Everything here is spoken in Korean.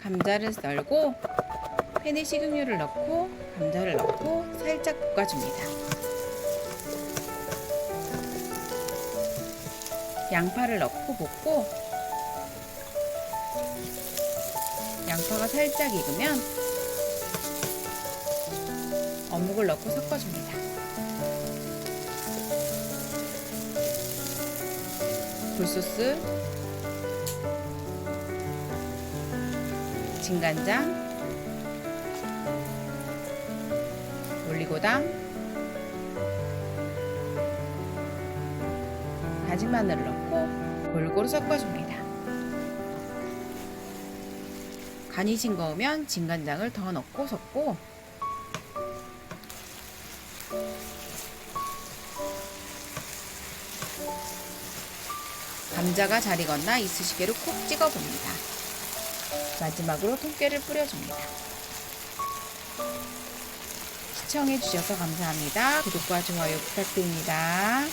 감자를 썰고 팬에 식용유를 넣고 감자를 넣고 살짝 볶아줍니다. 양파를 넣고 볶고 양파가 살짝 익으면 어묵을 넣고 섞어줍니다. 굴소스, 진간장, 올리고당, 다진 마늘을 넣고 골고루 섞어줍니다. 간이 싱거우면 진간장을 더 넣고 섞고 감자가 잘 익었나 이쑤시개로 콕 찍어봅니다. 마지막으로 통깨를 뿌려줍니다. 시청해주셔서 감사합니다. 구독과 좋아요 부탁드립니다.